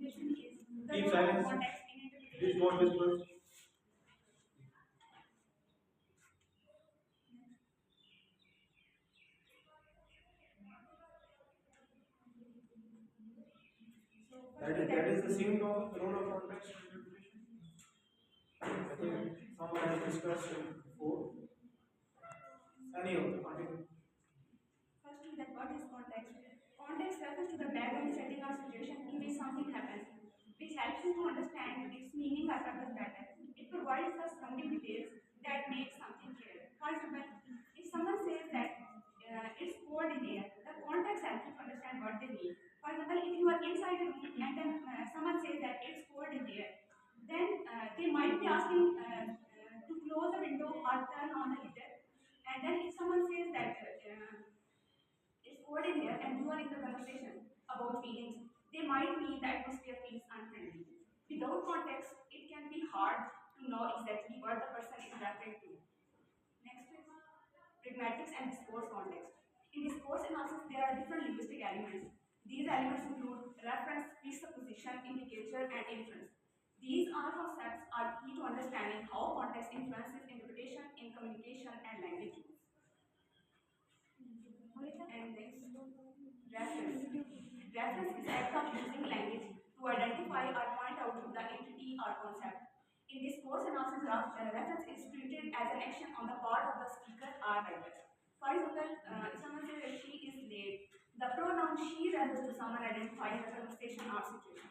Keep silence. Please don't whisper. That is the same topic, role of context and interpretation. I think someone has discussed it before. Anyhow, continue. Firstly, that what is context? Context refers to the background setting or situation in which something happens, which helps you to understand its meaning or purpose better. It provides the surrounding details that make something clear. For example, if someone says that it's cold in here, the context helps you to understand what they mean. For example, if you are inside a room and then someone says that it's cold in there, then they might be asking to close the window or turn on the heater. And then if someone says that it's cold in here and you are in the conversation about feelings, they might mean the atmosphere feels unfriendly. Without context, it can be hard to know exactly what the person is referring to. Next is pragmatics and discourse context. In discourse analysis, there are different linguistic elements. These elements include reference, presupposition, indicator, and inference. These are concepts are key to understanding how context influences interpretation in communication and language use. And next, reference. Reference is the act of using language to identify or point out to the entity or concept. In this course analysis, reference is treated as an action on the part of the speaker or writer. For example, if someone says that she is late, the pronoun she refers to someone identifying the conversation or situation.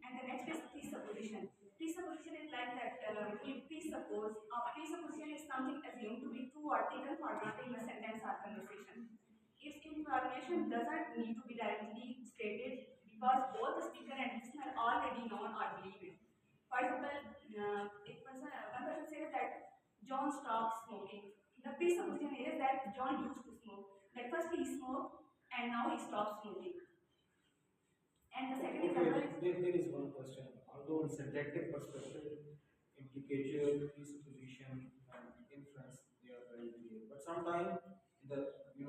And the next is presupposition. Presupposition is like that we presuppose, presupposition is something assumed to be true or taken for granted in a sentence or conversation. If information doesn't need to be directly stated because both the speaker and listener already know or believe it. For example, one person says that John stopped smoking. The presupposition is that John used to smoke. That first he smoked and now he stopped smoking. And the second example is There is one question. Although in syntactic perspective, implicature, presupposition, and inference, they are very clear. But sometimes in the in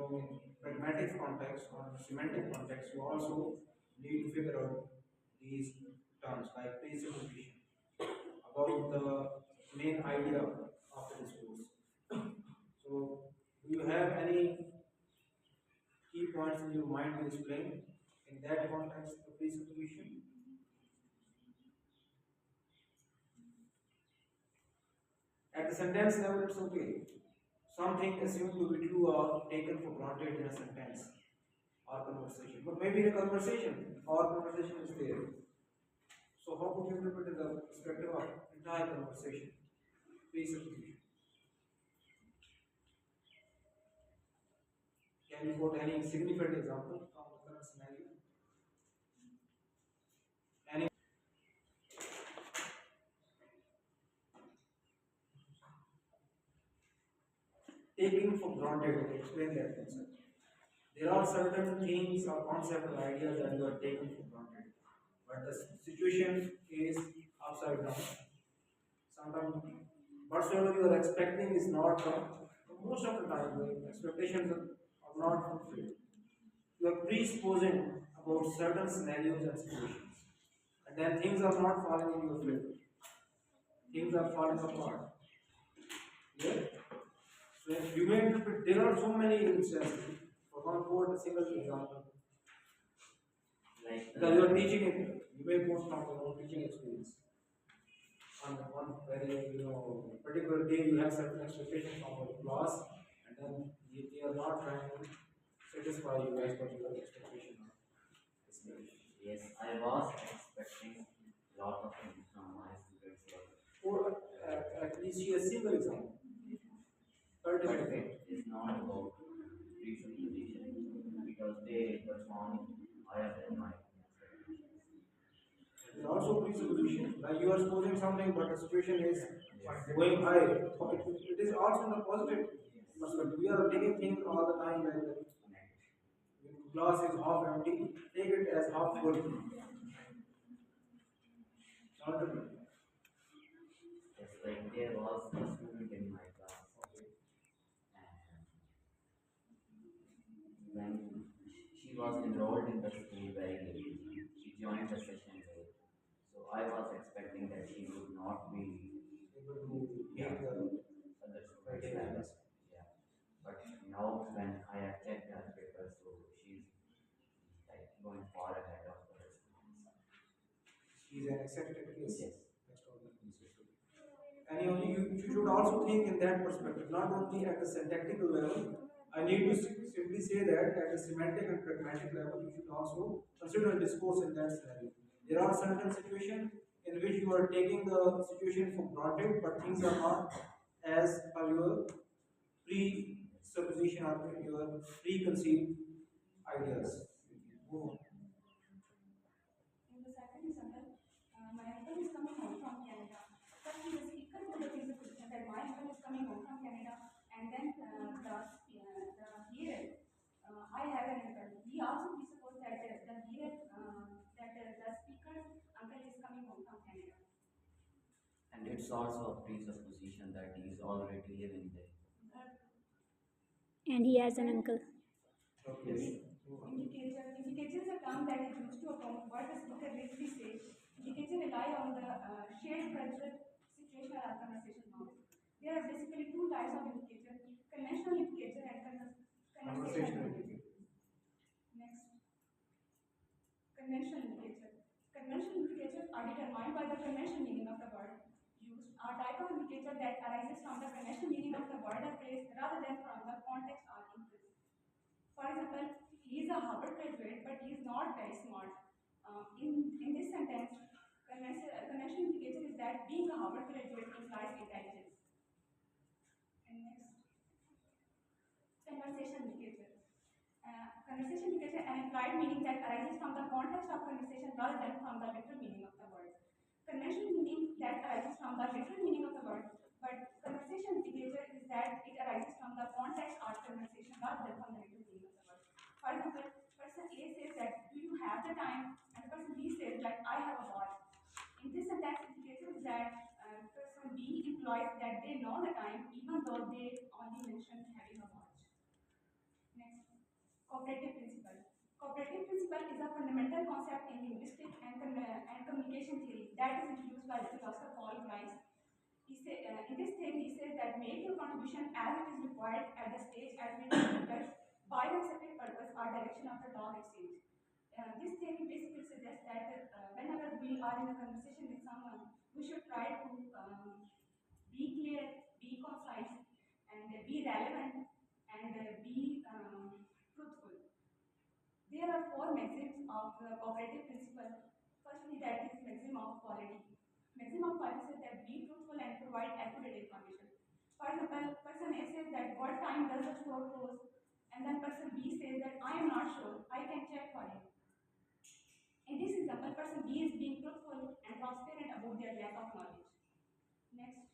pragmatic context or semantic context, you also need to figure out these terms like presupposition about the main idea of the discourse. So, do you have any key points in your mind to explain in that context the presupposition? At the sentence level, it's okay. Something assumed to be true or taken for granted in a sentence or conversation. But maybe in a conversation, or conversation is there. So how would you interpret in the perspective of entire conversation? Presupposition. Can you quote any significant example from the current scenario? Any taking for granted, explain that concept. There are certain things or concepts or ideas that you are taking for granted. But the situation is upside down. Sometimes whatsoever you are expecting is not come. Most of the time, the expectations are not fulfilled. You are presupposing about certain scenarios and situations, and then things are not falling in your favor. Things are falling apart. Yeah? So you may interpret, there are so many instances. For one quote a single example. Because you are teaching it, you may quote from your own teaching experience. On one very particular day you have certain expectations from your class, and then they are not trying to satisfy you as per your expectation of this day. Yes, I was expecting a lot of things from my students, Or at least see a single example. but Third it is not about presupposition because they perform higher than my expectations. there are also presupposition. Like you are supposing something, but the situation is Yes. going high. So it is also in the positive perspective. We are taking things all the time like that. Glass is half empty, take it as half full. Not the- Yes, like there was a student in my class, okay. and when she was enrolled in the school very late, she joined the session late. is an accepted case. Yes. Extraordinary. And you should also think in that perspective, not only at the syntactical level. I need to simply say that at the semantic and pragmatic level, you should also consider discourse in that scenario. There are certain situations in which you are taking the situation for granted, but things are not as per your presupposition or your preconceived ideas. Move on. In the second example, my uncle is coming home from Canada. First, the speaker would have is a question that my uncle is coming home from Canada, and then the hearer, I have an uncle. We also presuppose that the hearer, the speaker's uncle is coming home from Canada. And it's also a presupposition that he is already living there. And he has an uncle. Yes. Okay. Move on. Indicators are term that is used to account what the speaker literally says. Indicators rely on the shared cultural, situational, or conversation norms. There are basically two types of indicator: conventional indicator and conversational Conversational. indicator. Next, conventional indicator. Conventional indicators are determined by the conventional meaning of the word used, are type of indicator that arises from the conventional meaning of the word or phrase rather than from the context or inference. For example, he is a Harvard graduate, but he is not very smart. In this sentence, conventional indicator is that being a Harvard graduate implies intelligence. And next, conversation indicator. Conversation indicator an implied meaning that arises from the context of conversation rather than from the literal meaning of the word. Conventional meaning that arises from the literal meaning of the word, but conversation indicator is that it arises from the context of conversation rather than from the literal meaning of the word. For example, person A says that, "Do you have the time?" and person B says that, "I have a watch." In this sentence, indicator is that person B implies that they know the time even though they only mentioned having a watch. Next, cooperative principle. Cooperative principle is a fundamental concept in linguistic and communication theory that is introduced by the philosopher Paul Grimes. In this theory, he says that make your contribution as it is required at the stage at which it reflects by the separate purpose or direction of the talk exchange. This theory basically suggests that whenever we are in a conversation with someone, we should try to be clear, be concise, and be relevant, and be truthful. There are four maxims of the cooperative principle. Firstly, that is maxim of quality. Maxim of quality says that be truthful and provide accurate information. For example, person A says that what time does the store close, and then person B says that I am not sure, I can check for you. In this example, person B is being truthful and transparent about their lack of knowledge. Next,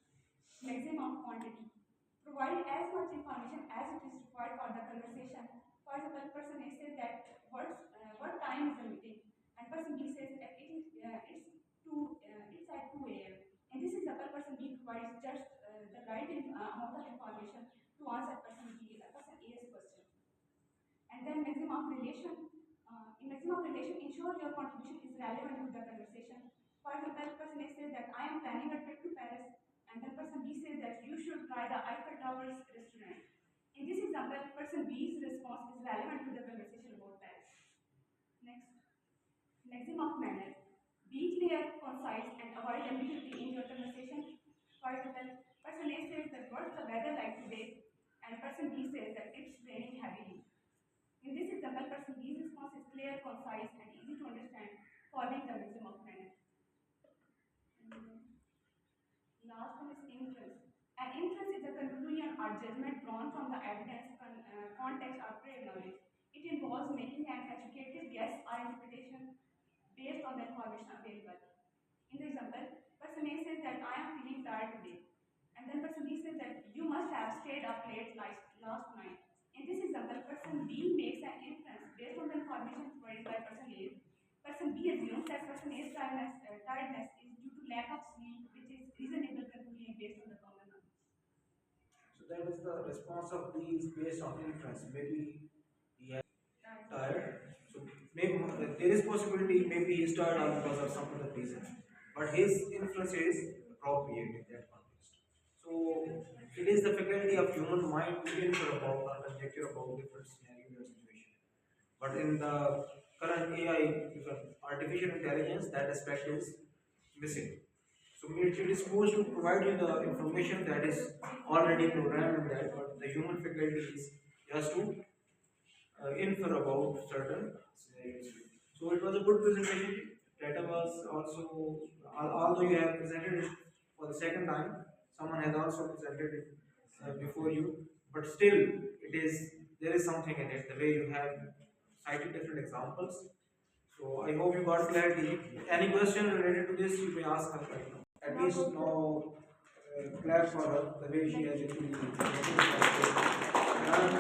maximum quantity. Provide as much information as it is required for the conversation. For example, person A says that what time is the meeting, and person B says that it's at 2 a.m. In this example, person B provides just the right amount of information to answer person A's question. And then maximum relation. In maximum relation, ensure your contribution is relevant to the conversation. For example, person A says that I am planning a trip to Paris, and then person B says that you should try the Eiffel Tower's restaurant. In this example, person B's response is relevant to the conversation about Paris. Next, maximum manner. Be clear, concise, and avoid ambiguity in your conversation. For example, person A says that what's the weather like today, and person B says that it's raining heavily. In this example, person B's response is clear, concise, and easy to understand, following the maximum manner. Last one is inference. An inference is a conclusion or judgment drawn from the evidence, context, or prior knowledge. It involves making an educated guess or interpretation based on the information available. In the example, person A says that I am feeling tired today, and then person B says that you must have stayed up late last night. In this example, person B makes an inference based on the information provided by person A. Person B assumes that person A's tiredness is due to lack of sleep, which is reasonable conclusion based on the common knowledge. So that is the response of B is based on inference. Maybe he has tired. So maybe there is possibility maybe he is tired or because of some other reason. But his inference is appropriate in that context. So it is the faculty of human mind to infer about or conjecture about different scenario or situation. But in the current AI, artificial intelligence, that aspect is missing. So it is supposed to provide you the information that is already programmed in that, but the human faculty is just to infer about certain scenarios. So it was a good presentation. Data was also, although you have presented it for the second time, someone has also presented it before you, but still it is, there is something in it. The way you have cited different examples. So I hope you got clarity. Any question related to this, you may ask her right now. At least now, clap for her the way she has actually.